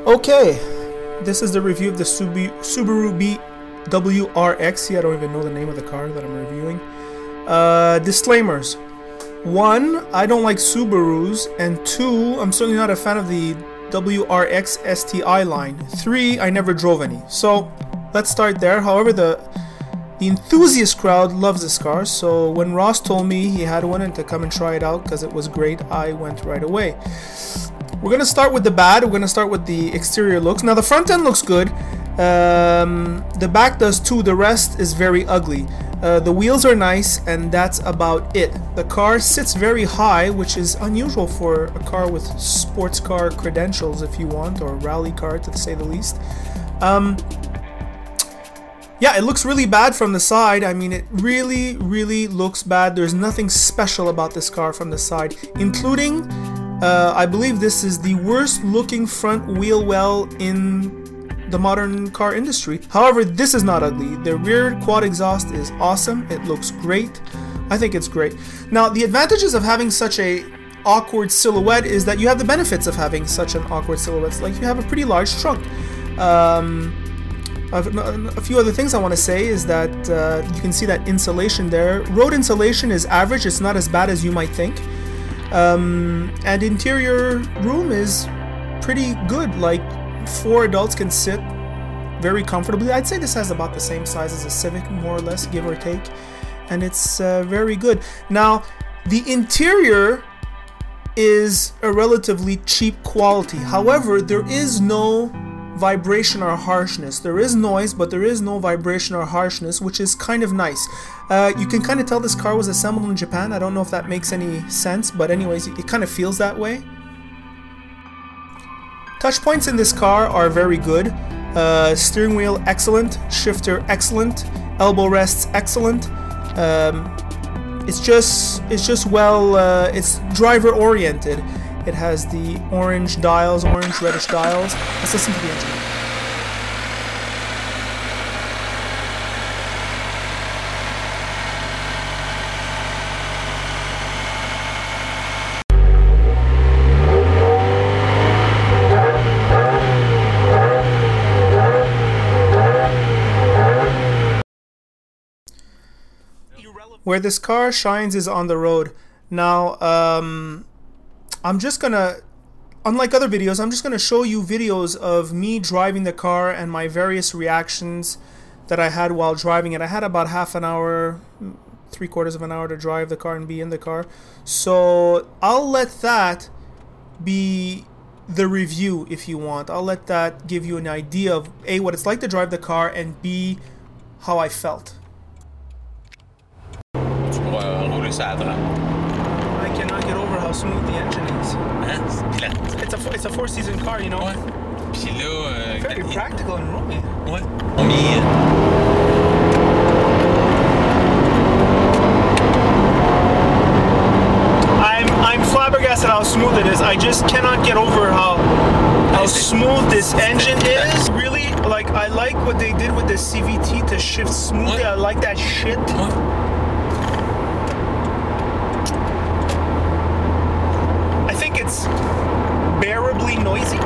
Okay, this is the review of the Subaru WRX. I don't even know the name of the car that I'm reviewing. Disclaimers. 1, I don't like Subarus, and 2, I'm certainly not a fan of the WRX STI line. 3, I never drove any. So let's start there. However, the enthusiast crowd loves this car, so when Ross told me he had one and to come and try it out because it was great, I went right away. We're going to start with the bad. We're going to start with the exterior looks. Now the front end looks good. The back does too. The rest is very ugly. The wheels are nice, and that's about it. The car sits very high, which is unusual for a car with sports car credentials, if you want, or rally car to say the least. Yeah, it looks really bad from the side. I mean, it really looks bad. There's nothing special about this car from the side, including I believe this is the worst looking front wheel well in the modern car industry. However, this is not ugly. The rear quad exhaust is awesome. It looks great. I think it's great. Now, the advantages of having such a awkward silhouette is that you have the benefits of having such an awkward silhouette. It's like you have a pretty large trunk. A few other things I want to say is that you can see that insulation there. Road insulation is average. It's not as bad as you might think. And interior room is pretty good. Like 4 adults can sit very comfortably. I'd say this has about the same size as a Civic, more or less, give or take, and it's very good. Now the interior is a relatively cheap quality. However, there is no vibration or harshness. There is noise, but there is no vibration or harshness, which is kind of nice. You can kind of tell this car was assembled in Japan. I don't know if that makes any sense, but anyways, it kind of feels that way. Touch points in this car are very good. Steering wheel excellent, shifter excellent, elbow rests excellent. It's just well, it's driver oriented. It has the orange dials, orange reddish dials. Let's listen to the engine. Where this car shines is on the road. Now, I'm just gonna, unlike other videos, I'm just gonna show you videos of me driving the car and my various reactions that I had while driving it. I had about half an hour, 3/4 of an hour to drive the car and be in the car. So I'll let that be the review if you want. I'll let that give you an idea of A, what it's like to drive the car, and B, how I felt. I cannot get over how smooth the engine is. It's a 4-season car, you know. Very practical and roomy. I'm flabbergasted how smooth it is. I just cannot get over how smooth this engine is. Really, like, I like what they did with the CVT to shift smoothly. I like that shit. It's bearably noisy.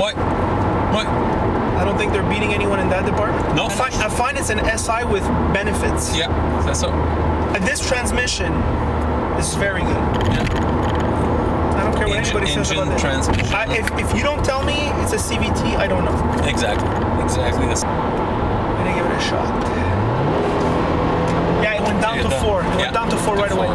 What? I don't think they're beating anyone in that department. No. I find it's an SI with benefits. Yeah, that's so. This transmission is very good. Yeah. I don't care what anybody says about this. If you don't tell me it's a CVT, I don't know. Exactly. This. I'm gonna give it a shot. Yeah, it went down to 4. It went down to 4 right away.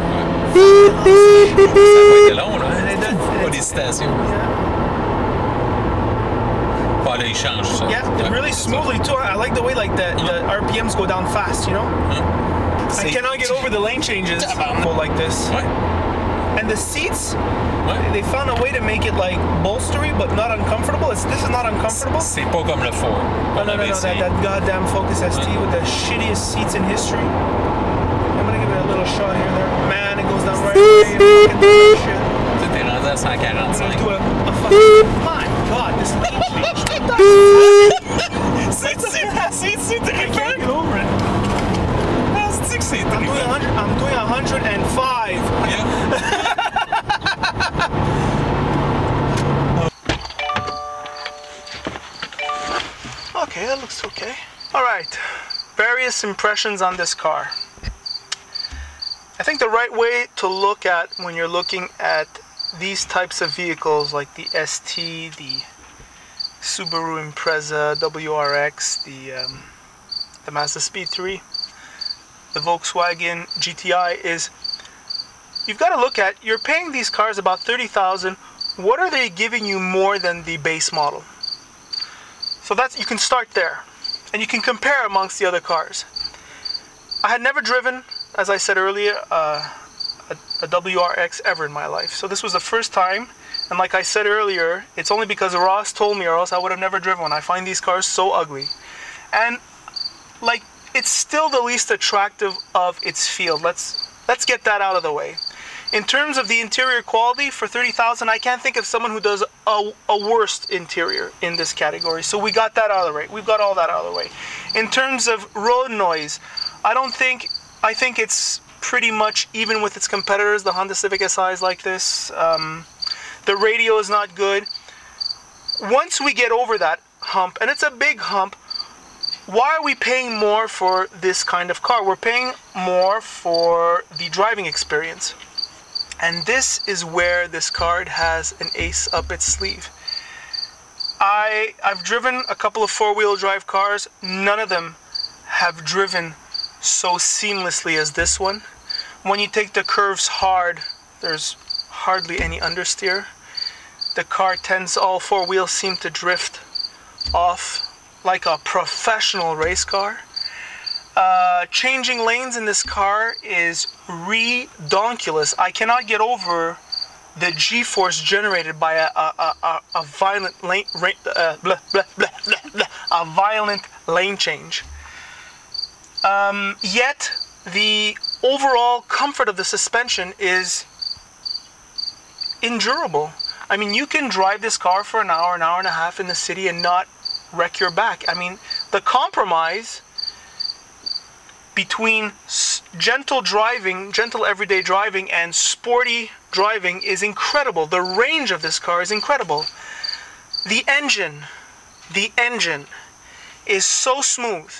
Yeah, it really smoothly too. I like the way like the RPMs go down fast, you know? I cannot get over the lane changes like this. And the seats, they found a way to make it like bolstery but not uncomfortable. This is not uncomfortable. C'est pas comme le Ford. No, that goddamn Focus ST with the shittiest seats in history. I'm gonna give it a little shot here there. Man, it goes down right away. I'm gonna do a fucking... My God, this lane change. I can't get over it. I'm doing 105. Yeah. okay, that looks okay. All right, various impressions on this car. I think the right way to look at when you're looking at these types of vehicles like the ST, the Subaru Impreza WRX, the Mazda Speed 3, the Volkswagen GTI is you've got to look at, you're paying these cars about $30,000. What are they giving you more than the base model? So that's, you can start there and you can compare amongst the other cars. I had never driven, as I said earlier, a WRX ever in my life. So this was the first time, and like I said earlier, it's only because Ross told me or else I would have never driven one. I find these cars so ugly. And like, it's still the least attractive of its field. Let's get that out of the way. In terms of the interior quality, for $30,000, I can't think of someone who does a worst interior in this category. So we got that out of the way. We've got all that out of the way. In terms of road noise, I think it's pretty much even with its competitors. The Honda Civic Si is like this. The radio is not good. Once we get over that hump, and it's a big hump, why are we paying more for this kind of car? We're paying more for the driving experience. And this is where this car has an ace up its sleeve. I've driven a couple of four-wheel drive cars. None of them have driven so seamlessly as this one. When you take the curves hard, there's hardly any understeer. The car tends, all four wheels seem to drift off like a professional race car. Changing lanes in this car is redonkulous. I cannot get over the G-force generated by a violent lane, a violent lane change. Yet the overall comfort of the suspension is endurable. I mean, you can drive this car for an hour and a half in the city and not wreck your back. I mean, the compromise between gentle driving, gentle everyday driving, and sporty driving is incredible. The range of this car is incredible. The engine is so smooth,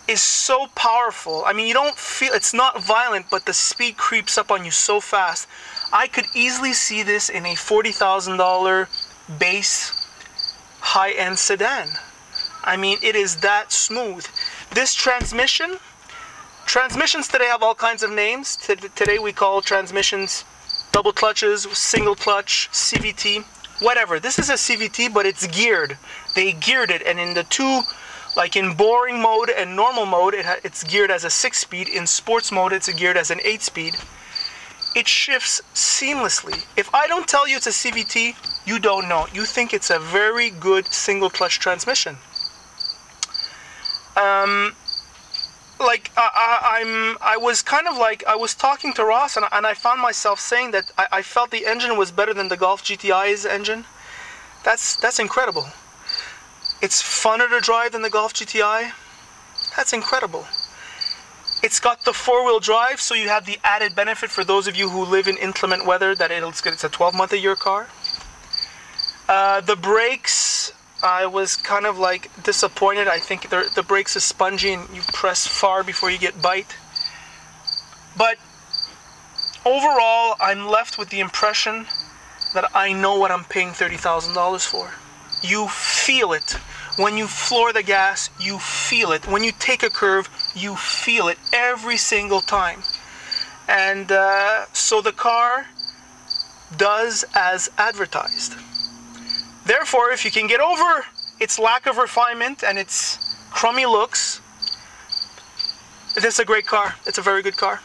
is so powerful. I mean, you don't feel, it's not violent, but the speed creeps up on you so fast. I could easily see this in a $40,000 base high-end sedan. I mean, it is that smooth. This transmissions today have all kinds of names. Today we call transmissions double clutches, single clutch, CVT, whatever. This is a CVT, but it's geared. They geared it, and in the two, like in boring mode and normal mode, it's geared as a 6-speed. In sports mode, it's geared as an 8-speed. It shifts seamlessly. If I don't tell you it's a CVT, you don't know. You think it's a very good single clutch transmission. I was kind of like, I was talking to Ross and I found myself saying that I felt the engine was better than the Golf GTI's engine. That's incredible. It's funner to drive than the Golf GTI. That's incredible. It's got the four-wheel drive, so you have the added benefit for those of you who live in inclement weather that it's a 12-month-a-year car. The brakes, I was kind of like disappointed. I think the brakes is spongy and you press far before you get bite. But overall, I'm left with the impression that I know what I'm paying $30,000 for. You feel it. When you floor the gas, you feel it. When you take a curve, you feel it every single time. And so the car does as advertised. Therefore, if you can get over its lack of refinement and its crummy looks, this is a great car. It's a very good car.